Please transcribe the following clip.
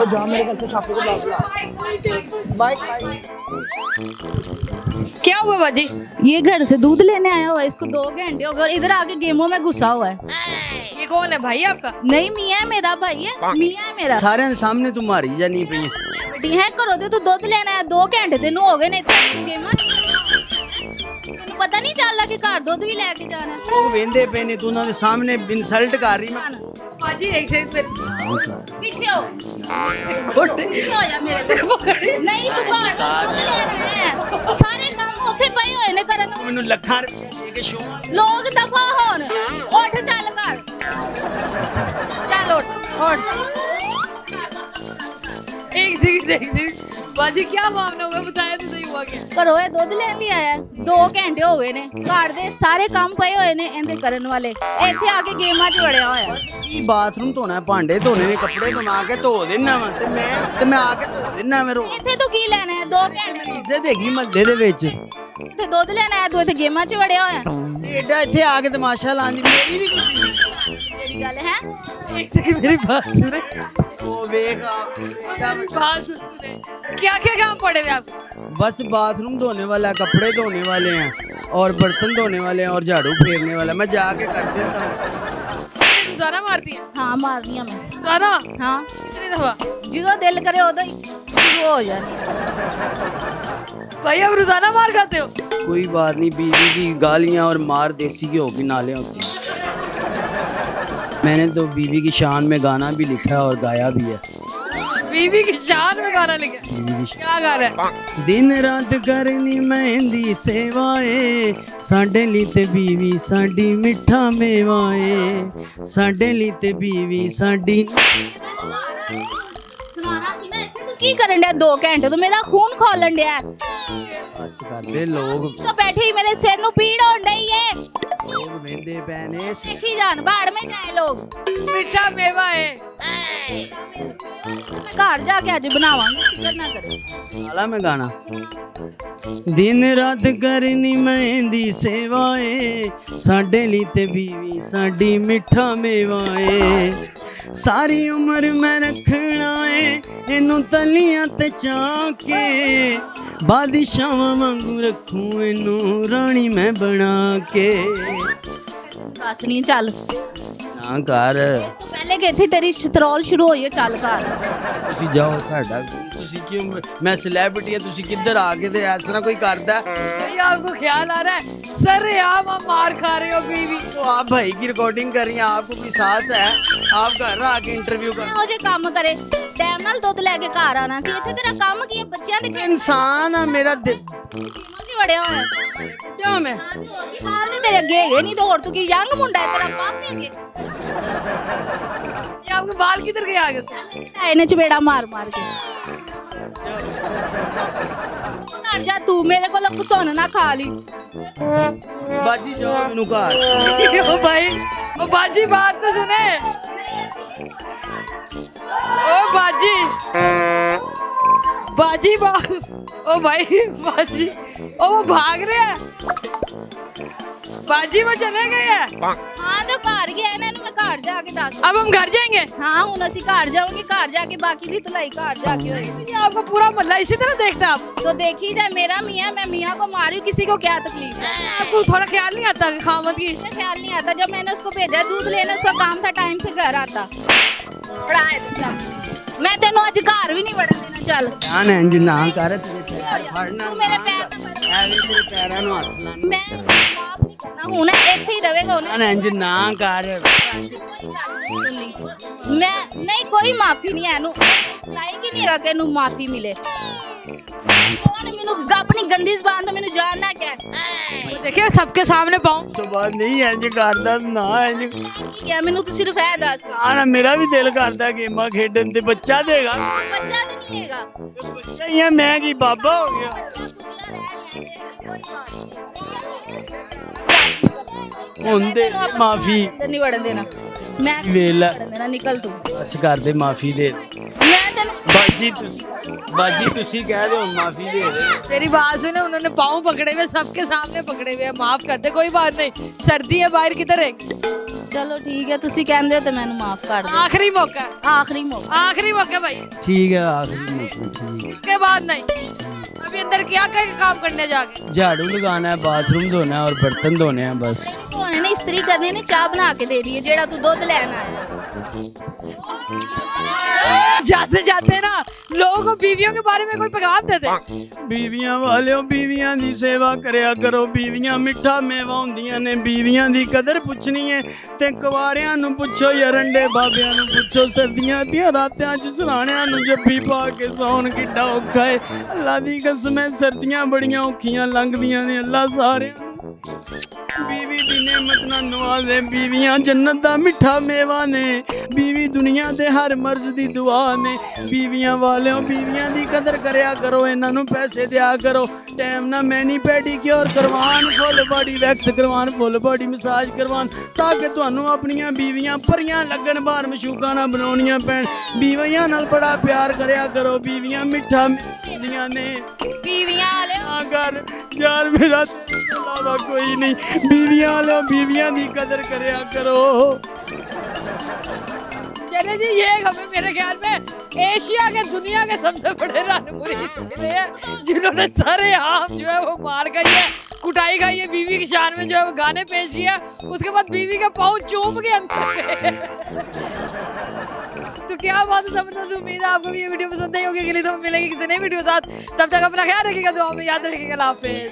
जा मेरे घर से छापे को बाइक। क्या हुआ बाजी? ये घर से दूध लेने आया हुआ है, इसको 2 घंटे हो गए और इधर आके गेमों में घुसा हुआ है। ये कौन है भाई आपका? नहीं मियाँ है मेरा भाई है, मियाँ है मेरा। सारे सामने तुम मारी जा नहीं पई बेटी है करो दे तू दूध लेना है 2 घंटे तेन हो गए ने गेम तेन पता नहीं चलदा कि घर दूध भी लेके जाना है। लोग वेंदे पे ने तू उन्हां दे सामने इंसल्ट कर रही मैं बाजी एक सेकंड पीछे हो पीछे हो जा मेरे पे। नहीं तू घर दूध लेना है, सारे काम ਉੱਥੇ ਪਏ ਹੋਏ ਨੇ ਕਰਨ ਨੂੰ। ਮੈਨੂੰ ਲੱਖਾਂ ਰੁਪਏ ਦੇ ਕੇ ਸ਼ੋ ਲੋਕ ਦਫਾ ਹੋਣ ਉੱਠ ਚੱਲ ਘਰ ਚੱਲ ਉੱਠ एक सेकंड बाजी क्या मामला हुआ बताया तो सही हुआ क्या? ਘਰੋਂ ਇਹ ਦੁੱਧ ਲੈਣ ਲਈ ਆਇਆ 2 ਘੰਟੇ ਹੋ ਗਏ ਨੇ ਘਰ ਦੇ ਸਾਰੇ ਕੰਮ ਪਏ ਹੋਏ ਨੇ ਇਹਦੇ ਕਰਨ ਵਾਲੇ ਇੱਥੇ ਆ ਕੇ ਗੇਮਾਂ 'ਚ ਵੜਿਆ ਹੋਇਆ। ਕੀ ਬਾਥਰੂਮ ਧੋਣਾ ਭਾਂਡੇ ਧੋਣੇ ਨੇ ਕੱਪੜੇ ਬਣਾ ਕੇ ਧੋ ਦੇਣਾ ਵਾ ਤੇ ਮੈਂ ਆ ਕੇ ਧੋ ਦੇਣਾ ਮੈਂ ਰੋ ਇੱਥੇ ਤੂੰ ਕੀ ਲੈਣਾ ਹੈ 2 ਘੰਟੇ ਇੱਜ਼ਤ ਹੈਗੀ ਮਹੱਲੇ ਦੇ ਵਿੱਚ ਇੱਥੇ ਦੁੱਧ ਲੈਣਾ ਹੈ ਤੂੰ ਇੱਥੇ ਗੇਮਾਂ 'ਚ ਵੜਿਆ ਹੋਇਆ ਤੇ ਐਡਾ ਇੱਥੇ ਆ ਕੇ ਤਮਾਸ਼ਾ ਲਾਉਣ ਦੀ ਮੇਰੀ ਵੀ ਕੋਈ ਜਿਹੜੀ ਗੱਲ ਹੈ। एक सेकंड मेरी बात सुने, ਉਹ ਵੇਖ बात सुने। क्या क्या काम पड़े हुए आप? बस बाथरूम धोने वाला कपड़े धोने वाले हैं और बर्तन धोने वाले हैं और झाड़ू फेरने वाला मैं जाके कर देता हूँ। रोजाना मारती है? ਹਾਂ ਮਾਰਨੀ ਆ ਮੈਂ रोजाना? ਹਾਂ कितनी दफा? ਜਦੋਂ ਦਿਲ ਕਰੇ ਉਦੋਂ ਹੀ ਸ਼ੁਰੂ ਹੋ ਜਾਣੀ ਹੈ। भाई आप रोजाना मार खाते हो? कोई बात नहीं, बीवी की गालियाँ और मार देसी की होगी नाले होती हैं। मैंने तो बीवी की शान में गाना भी लिखा है और गाया भी है। बीवी की शान में गाना लिखा? बीवी की क्या गाना है? दिन रात करनी मेहंदी सेवाए साडे ली ते बीवी साडी मिठा मेवाए साडे ली ते बीवी साडी। ਸੁਣਾਣਾ ਸੀ ਨਾ ਇੱਥੇ ਤੂੰ ਕੀ ਕਰਨ ਡਿਆ 2 ਘੰਟੇ ਤੋਂ ਮੇਰਾ ਖੂਨ ਖੋਲਣ ਡਿਆ बस करते लोग तो बैठे ही मेरे सिर नु पीड़ होन रही है। लोग वेंदे पैने देखी जान बाढ़ में जाए लोग मीठा मेवा है। मैं घर जाके आज बनावांगी फिक्र ना करे। साला में गाना दिन रात करनी मेहंदी सेवाए साडे ली ते बीवी साडी मिठा मेवाए सारी उम्र मैं रखना है इनू तलियां ते चाके बादशाह वांगू रखूं इनू रानी मैं बना के। बस नहीं चल ना कर तो पहले कि थी तेरी शतरौल शुरू हुई है चल घर ਤੁਸੀਂ ਜਾਓ ਸਾਡਾ ਤੁਸੀਂ ਕਿਉਂ ਮੈਂ ਸੈਲਿਬ੍ਰਿਟੀ ਹਾਂ ਤੁਸੀਂ ਕਿੱਧਰ ਆ ਕੇ ਤੇ ਇਸ ਤਰ੍ਹਾਂ ਕੋਈ ਕਰਦਾ भाई आपको ख्याल आ रहा है सर आप मार खा रहे हो बीवी? तो आप भाई की रिकॉर्डिंग कर रही हैं आपको कोई साहस है आप घर आके इंटरव्यू कर ਇਹੋ ਜਿਹੇ ਕੰਮ ਕਰੇ ਟਾਈਮ ਨਾਲ ਦੁੱਧ ਲੈ ਕੇ ਘਰ ਆਣਾ ਸੀ ਇੱਥੇ ਤੇਰਾ ਕੰਮ ਕੀ ਹੈ ਬੱਚਿਆਂ ਦੇ ਖੇਡ इंसान है मेरा ਚ ਵੜਿਆ ਹੋਇਆ क्या मैं ਹਾਲ ਤੇ ਤੇਰੇ ਅੱਗੇ ਹੈਗੇ ਨਹੀਂ ਤੇ ਹੋਰ ਤੂੰ ਕੀ ਯੰਗ ਮੁੰਡਾ ਹੈ ਤੇਰਾ ਬਾਪ ਹੈਗੇ ये आपके बाल किधर गए आगे से? ਇਹਨੇ ਚਪੇੜਾ ਮਾਰ ਮਾਰ ਕੇ ਘਰ ਜਾ ਤੂੰ ਮੇਰੇ ਕੋਲ ਘਸੁੰਨ ਨਾ ਖਾ ਲਈ बाजी जाओ मेनू घर ओ भाई ओ बाजी बात तो सुने। ओ बाजी बाजी बात ओ भाई बाजी ओ वो भाग रहे हैं बाजी वो चले गए हैं। ਹਾਂ ਤੇ ਘਰ ਗਿਆ ਇਹਨਾਂ ਨੂੰ ਮੈਂ ਘਰ ਜਾ ਕੇ ਦੱਸ अब हम घर जाएंगे? ਹਾਂ ਹੁਣ ਅਸੀਂ ਘਰ ਜਾਵਾਂਗੇ ਘਰ ਜਾ ਕੇ ਬਾਕੀ ਦੀ ਧੁलाई ਘਰ जा के होएगी। ये आपको पूरा मोहल्ला इसी तरह देखता है आप? तो देखी जाए मेरा मियाँ मैं मियाँ को मारी किसी को क्या तकलीफ है आपको थोड़ा ख्याल नहीं आता खामद की? मुझे ख्याल नहीं आता जब मैंने उसको भेजा दूध लेने उसका काम था टाइम से घर आता पढ़ाए तू चल मैं तेनों आज घर भी नहीं बढ़ा देना चल जान इंज ना कर तेरे पैर फड़ना तू मेरे पैर ना फड़। ਐਵੇਂ ਤੇਰੇ ਪੈਰਾਂ ਨੂੰ ਹੱਥ ਲਾਣਾ मैं माफ नहीं करना हूं ना ਇੱਥੇ ਹੀ ਰਹੇਗਾ ਜਾਨ ਇੰਜ ਨਾ ਕਰ मैं नहीं कोई माफी नहीं है लाइक ही नहीं रहा कि नू माफी मिले कौन मैनू अपनी गंदी ज़बान तो मैनू जानना क्या वो देखिए सबके सामने पाऊं ਤੋਂ ਬਾਅਦ ਨਹੀਂ ਇੰਜ ਕਰਦਾ ਨਾ ਇੰਜ क्या मैनू तू सिर्फ है दस ਆਣਾ ਮੇਰਾ ਵੀ ਦਿਲ ਕਰਦਾ ਗੇਮਾਂ ਖੇਡਣ ਤੇ ਬੱਚਾ ਦੇਗਾ बच्चा तो नहीं देगा ਬੱਚਾ ਹੀ ਆ ਮੈਂ ਕੀ ਬਾਬਾ ਹੋ ਗਿਆ ਹੁੰਦੇ ਮਾਫੀ ਅੰਦਰ ਨਹੀਂ ਵੜਨ ਦੇਣਾ ਮੈਂ ਵੇਲਾ ਵੜਨ ਦੇਣਾ ਨਿਕਲ ਤੂੰ ਬਸ ਕਰ ਦੇ ਮਾਫੀ ਦੇ ਦੇ। ਮੈਂ ਤੈਨੂੰ बाजी तुसी कह रहे हो माफी दे दे। तेरी बात सुने, उन्होंने पाँव पकड़े हुए, सबके सामने पकड़े हुए हैं, माफ कर दे, कोई बात नहीं, सर्दी है बाहर किधर रहेगी। ਚਲੋ ਠੀਕ ਹੈ ਤੁਸੀਂ ਕਹਿੰਦੇ ਹੋ ਤੇ ਮੈਨੂੰ ਮਾਫ ਕਰ ਦਿਓ आखिरी मौका, ਆਖਰੀ ਮੌਕਾ भाई, ठीक है आखिरी मौका ठीक है। इसके बाद नहीं। अभी अंदर क्या क्या काम करने जाके? झाड़ू लगाना है, बाथरूम धोना है और बर्तन धोने हैं बस। ਧੋਣੇ ਨੇ ਇਸਤਰੀ ਕਰਨੀ ਨੇ ਚਾਹ ਬਣਾ ਕੇ ਦੇ ਰਹੀ ਹੈ ਜਿਹੜਾ ਤੂੰ ਦੁੱਧ ਲੈਣ ਆਇਆ जाते जाते ना लोगों को बीवियों के बारे में कोई पैगाम देते। बीवियां वालियों बीवियां दी सेवा करया करो, बीवियां मिठा मेवा हुंदियां ने, बीवियां दी कदर पुछनी है ते कुवारियां नूं पुछो या रंडे बाबियां नूं पुछो, सर्दियां दियां रातां च सराणियां नूं जप्पी पा के सौण किड्डा औखा है। अल्लाह दी कसम है सर्दियां बड़ियां औखियां लंघदियां ने, अल्लाह सारियां बीवी दी नेमत ना नवाजे, बीवियां जन्नत दा मिठा मेवा ने, बीवी दुनिया दे हर मर्ज दी दुआ ने। बीवियां वालियों बीवियां दी कदर करया करो, इन्हां नूं पैसे दिया करो, टाइम ना मैनी पेडीक्योर करवान, फुल बॉडी वैक्स करवान, फुल बॉडी मसाज करवान, ताकि तुहानूं अपनियां बीवियां परियां लगन, बाहर मशूकां ना बनाउणियां पैण। बीवियां नाल बड़ा प्यार करया करो, बीवियां मिठा दियां ने। बीवियां वाले अगर यार मेरा तेरे तो अलावा कोई नहीं, बीवियां लो बीवियां दी कदर करया करो। चले जी, ये हमें मेरे ख्याल में एशिया के दुनिया के सबसे बड़े रणपुरी मिले हैं, जिन्होंने सारे आम जो है वो मार कर ये कुटाई खाई है, बीवी की शान में जो है वो गाने पेश किया, उसके बाद बीवी का पाँव चूम के अंदर गए। तो क्या बात है जबरदस्त। उम्मीद है आपको भी ये वीडियो पसंद आई होगी। अगली तो मिलेगी किसी नई वीडियो के साथ, तब तक अपना ख्याल रखिएगा, दुआ में याद रखिएगा। अल्लाह हाफिज़।